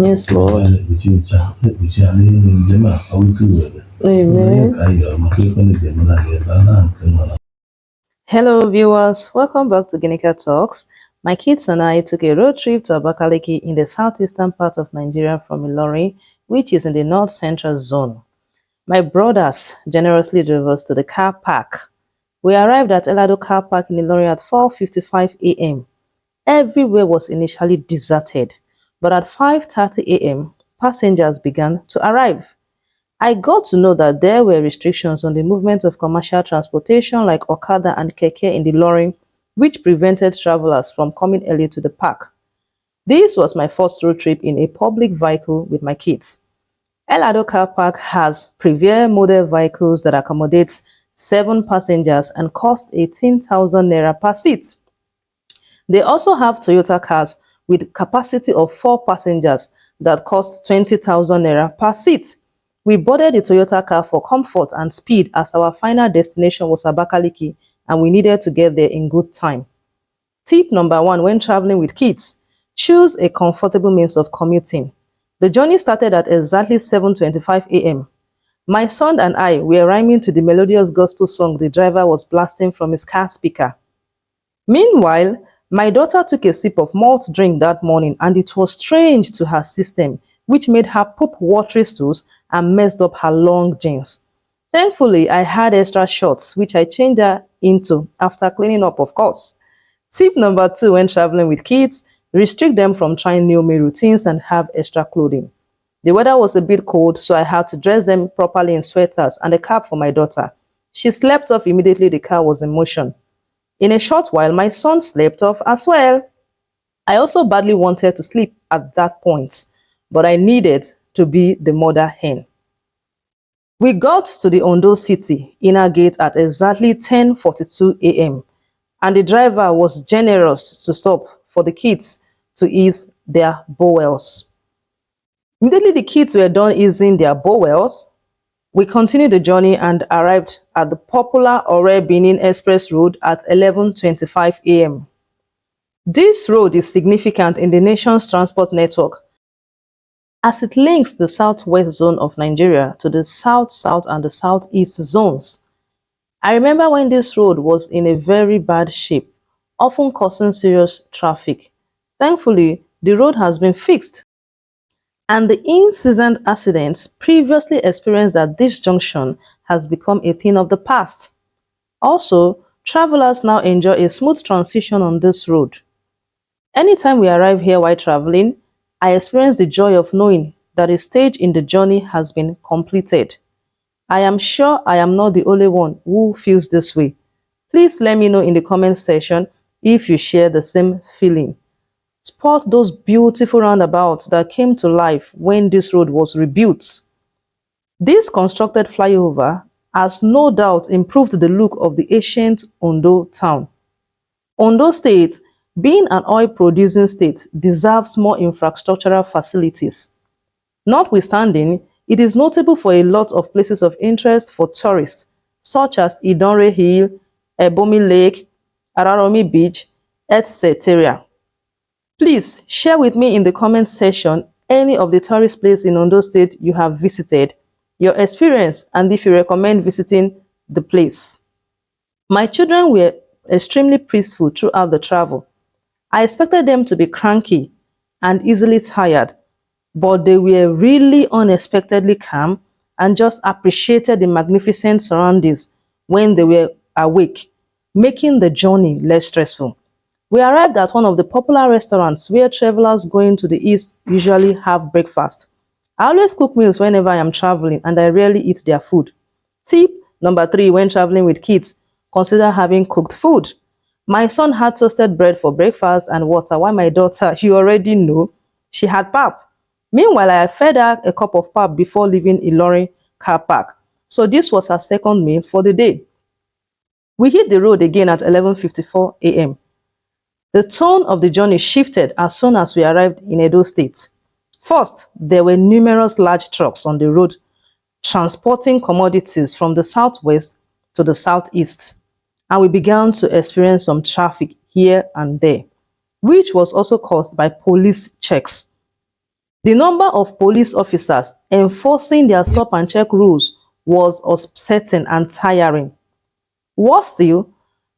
Yes, Lord. Amen. Hello, viewers. Welcome back to Ginika Talks. My kids and I took a road trip to Abakaliki in the southeastern part of Nigeria from Ilorin, which is in the north-central zone. My brothers generously drove us to the car park. We arrived at Elado car park in Ilorin at 4:55 a.m. Everywhere was initially deserted, but at 5:30 a.m., passengers began to arrive. I got to know that there were restrictions on the movement of commercial transportation like Okada and Keke in the Ilorin, which prevented travelers from coming early to the park. This was my first road trip in a public vehicle with my kids. Elado car park has Premier model vehicles that accommodates 7 passengers and cost 18,000 naira per seat. They also have Toyota cars with capacity of 4 passengers that cost 20,000 naira per seat. We boarded the Toyota car for comfort and speed as our final destination was Abakaliki and we needed to get there in good time. Tip number 1 when traveling with kids: choose a comfortable means of commuting. The journey started at exactly 7:25 a.m. My son and I were rhyming to the melodious gospel song the driver was blasting from his car speaker. Meanwhile, my daughter took a sip of malt drink that morning and it was strange to her system, which made her poop watery stools and messed up her long jeans. Thankfully, I had extra shorts, which I changed her into after cleaning up, of course. Tip number 2 when traveling with kids: restrict them from trying new meal routines and have extra clothing. The weather was a bit cold, so I had to dress them properly in sweaters and a cap for my daughter. She slept off immediately the car was in motion. In a short while, my son slept off as well. I also badly wanted to sleep at that point, but I needed to be the mother hen. We got to the Ondo City inner gate at exactly 10:42 a.m. and the driver was generous to stop for the kids to ease their bowels. Immediately the kids were done easing their bowels, we continued the journey and arrived at the popular Ore-Benin Express Road at 11:25 a.m. This road is significant in the nation's transport network as it links the southwest zone of Nigeria to the south-south and the southeast zones. I remember when this road was in a very bad shape, often causing serious traffic. Thankfully, the road has been fixed, and the incessant accidents previously experienced at this junction has become a thing of the past. Also, travelers now enjoy a smooth transition on this road. Anytime we arrive here while traveling, I experience the joy of knowing that a stage in the journey has been completed. I am sure I am not the only one who feels this way. Please let me know in the comment section if you share the same feeling. Spot those beautiful roundabouts that came to life when this road was rebuilt. This constructed flyover has no doubt improved the look of the ancient Ondo town. Ondo State, being an oil-producing state, deserves more infrastructural facilities. Notwithstanding, it is notable for a lot of places of interest for tourists, such as Idonre Hill, Ebomi Lake, Araromi Beach, etc. Please share with me in the comment section any of the tourist places in Ondo State you have visited, your experience, and if you recommend visiting the place. My children were extremely peaceful throughout the travel. I expected them to be cranky and easily tired, but they were really unexpectedly calm and just appreciated the magnificent surroundings when they were awake, making the journey less stressful. We arrived at one of the popular restaurants where travelers going to the east usually have breakfast. I always cook meals whenever I am traveling and I rarely eat their food. Tip number 3 when traveling with kids: consider having cooked food. My son had toasted bread for breakfast and water, while my daughter, you already know, she had pap. Meanwhile, I fed her a cup of pap before leaving Ilorin car park. So this was her second meal for the day. We hit the road again at 11:54 a.m. The tone of the journey shifted as soon as we arrived in Edo State. First, there were numerous large trucks on the road transporting commodities from the southwest to the southeast, and we began to experience some traffic here and there, which was also caused by police checks. The number of police officers enforcing their stop and check rules was upsetting and tiring. Worse still,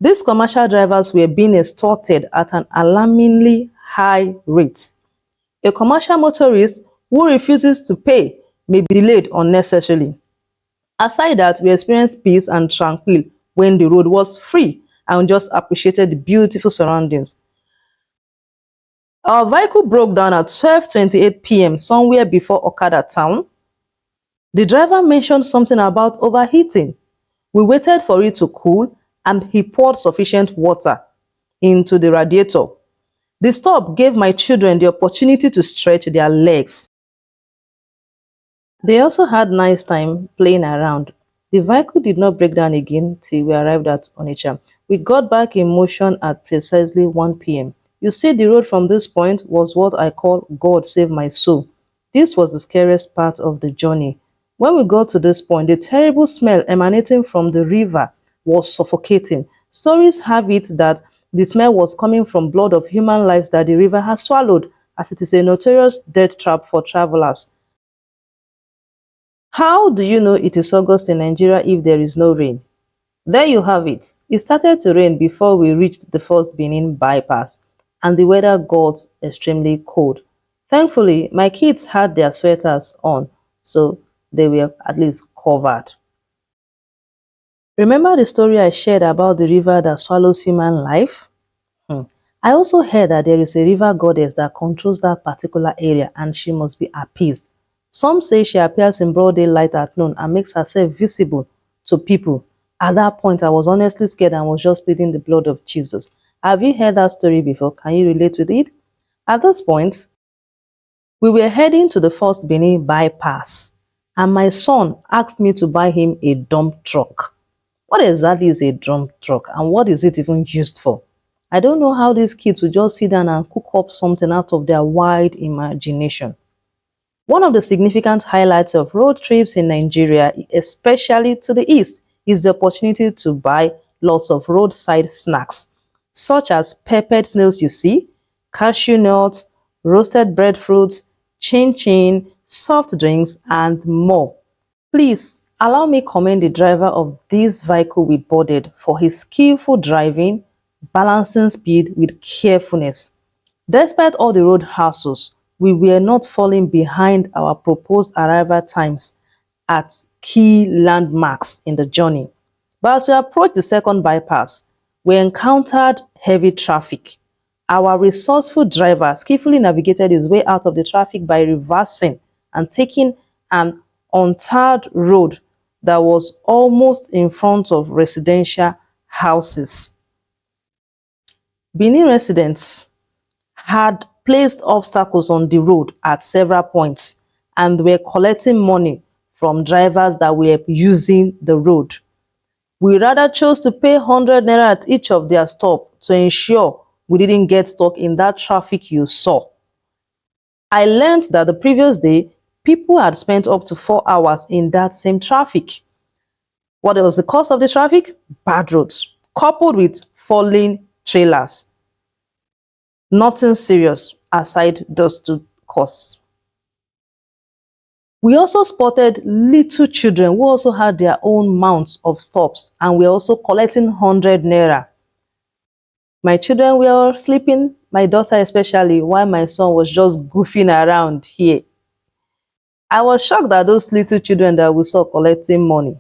these commercial drivers were being extorted at an alarmingly high rate. A commercial motorist who refuses to pay may be delayed unnecessarily. Aside that, we experienced peace and tranquil when the road was free and just appreciated the beautiful surroundings. Our vehicle broke down at 12:28 p.m. somewhere before Okada town. The driver mentioned something about overheating. We waited for it to cool and he poured sufficient water into the radiator. The stop gave my children the opportunity to stretch their legs. They also had nice time playing around. The vehicle did not break down again till we arrived at Onitsha. We got back in motion at precisely 1 p.m. You see, the road from this point was what I call God save my soul. This was the scariest part of the journey. When we got to this point, the terrible smell emanating from the river was suffocating. Stories have it that the smell was coming from blood of human lives that the river has swallowed, as it is a notorious death trap for travelers. How do you know it is August in Nigeria if there is no rain? There you have it. It started to rain before we reached the first Benin bypass, and the weather got extremely cold. Thankfully, my kids had their sweaters on, so they were at least covered. Remember the story I shared about the river that swallows human life? Hmm. I also heard that there is a river goddess that controls that particular area and she must be appeased. Some say she appears in broad daylight at noon and makes herself visible to people. At that point, I was honestly scared and was just pleading the blood of Jesus. Have you heard that story before? Can you relate with it? At this point, we were heading to the first Benin bypass, and my son asked me to buy him a dump truck. What exactly is a dump truck and what is it even used for? I don't know how these kids will just sit down and cook up something out of their wide imagination. One of the significant highlights of road trips in Nigeria, especially to the east, is the opportunity to buy lots of roadside snacks, such as peppered snails you see, cashew nuts, roasted breadfruits, chin chin, soft drinks, and more. Please allow me commend the driver of this vehicle we boarded for his skillful driving, balancing speed with carefulness. Despite all the road hassles, we were not falling behind our proposed arrival times at key landmarks in the journey. But as we approached the second bypass, we encountered heavy traffic. Our resourceful driver skillfully navigated his way out of the traffic by reversing and taking an untarred road that was almost in front of residential houses. Benin residents had placed obstacles on the road at several points and were collecting money from drivers that were using the road. We rather chose to pay 100 naira at each of their stop to ensure we didn't get stuck in that traffic you saw. I learned that the previous day, people had spent up to 4 hours in that same traffic. What was the cause of the traffic? Bad roads, coupled with falling trailers. Nothing serious aside those two causes. We also spotted little children who also had their own mounts of stops and were also collecting 100 naira. My children were sleeping, my daughter especially, while my son was just goofing around here. I was shocked at those little children that we saw collecting money.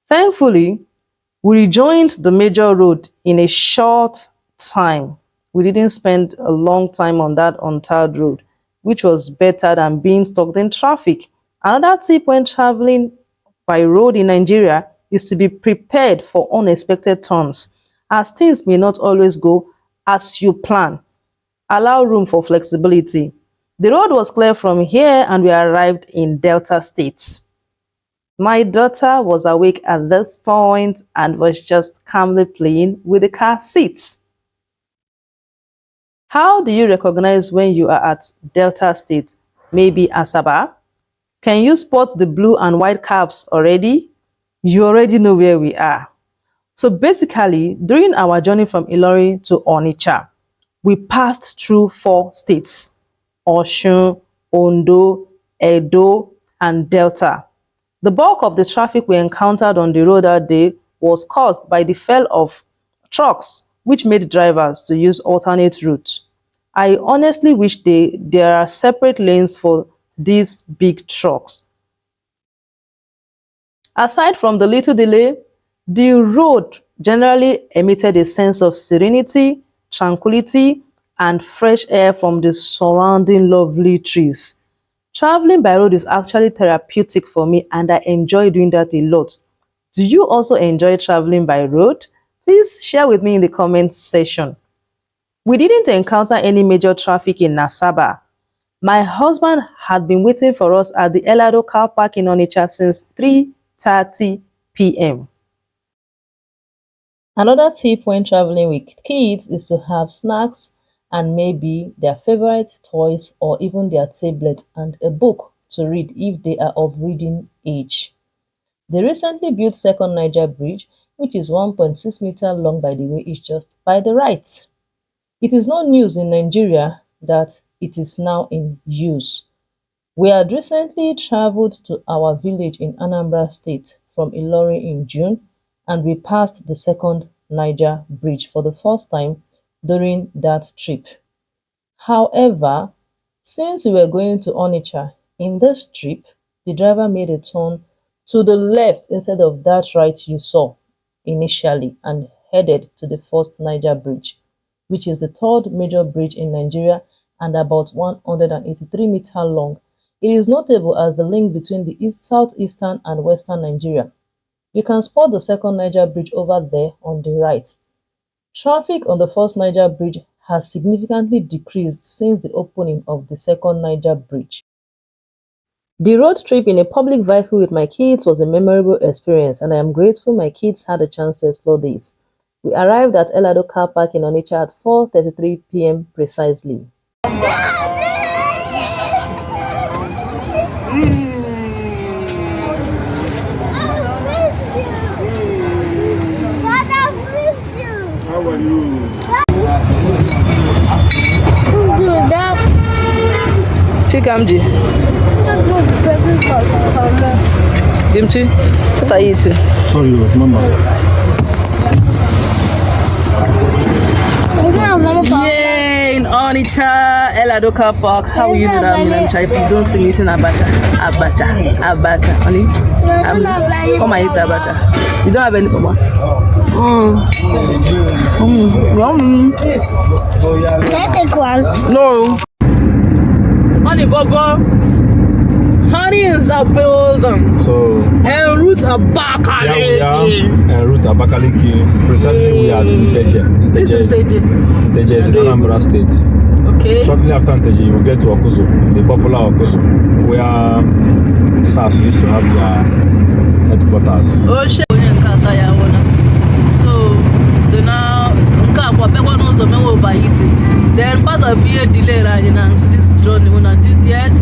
Thankfully, we rejoined the major road in a short time. We didn't spend a long time on that untarred road, which was better than being stuck in traffic. Another tip when traveling by road in Nigeria is to be prepared for unexpected turns, as things may not always go as you plan. Allow room for flexibility. The road was clear from here and we arrived in Delta State. My daughter was awake at this point and was just calmly playing with the car seats. How do you recognize when you are at Delta State, maybe Asaba? Can you spot the blue and white caps already? You already know where we are. So basically, during our journey from Ilorin to Onitsha, we passed through four states: Osun, Ondo, Edo, and Delta. The bulk of the traffic we encountered on the road that day was caused by the fail of trucks, which made drivers to use alternate routes. I honestly wish there are separate lanes for these big trucks. Aside from the little delay, the road generally emitted a sense of serenity, tranquility, and fresh air from the surrounding lovely trees. Traveling by road is actually therapeutic for me and I enjoy doing that a lot. Do you also enjoy traveling by road? Please share with me in the comments section. We didn't encounter any major traffic in Nasaba. My husband had been waiting for us at the Elado car park in Onitsha since 3:30 p.m. Another tip when traveling with kids is to have snacks and maybe their favorite toys or even their tablet and a book to read if they are of reading age. The recently built second Niger Bridge, which is 1.6 meters long by the way, is just by the right. It is no news in Nigeria that it is now in use. We had recently traveled to our village in Anambra State from Ilorin in June, and we passed the second Niger Bridge for the first time during that trip. However, since we were going to Onitsha, in this trip, the driver made a turn to the left instead of that right you saw initially and headed to the first Niger Bridge, which is the third major bridge in Nigeria and about 183 meters long. It is notable as the link between the southeastern and western Nigeria. You can spot the second Niger Bridge over there on the right. Traffic on the first Niger Bridge has significantly decreased since the opening of the second Niger Bridge. The road trip in a public vehicle with my kids was a memorable experience and I am grateful my kids had a chance to explore this. We arrived at Elado car park in Onitsha at 4:33 p.m. precisely. How are you? Chikamji. Dimchi, what are you eating? Sorry, Mama. Yay, in Onitsha, Elado car park. How are you doing that in Onitsha? If you don't see me eating abacha. Honey, come and eat abacha. You don't have any mama. Let's take one. No. Honey, Bobo. Honey is a building. So, En route Abakaliki. here we are, en route Abakaliki. Precisely, we are at Nteje. Nteje is in Anambra State. Okay. Shortly after Nteje, you will get to Okusu, the popular Okusu, where SARS used to have their headquarters. Oh, shit. So, the now, overeating. Then part of year delay this journey. Yes.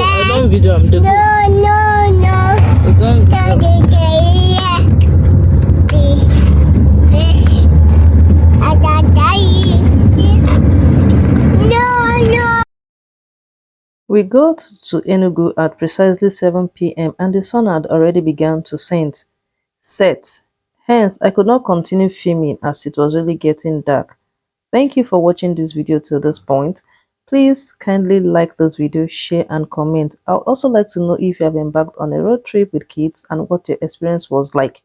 I don't video. We got to Enugu at precisely 7 p.m. and the sun had already begun to set. Hence, I could not continue filming as it was really getting dark. Thank you for watching this video till this point. Please kindly like this video, share and comment. I would also like to know if you have embarked on a road trip with kids and what your experience was like.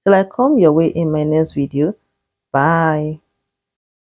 Till I come your way in my next video. Bye.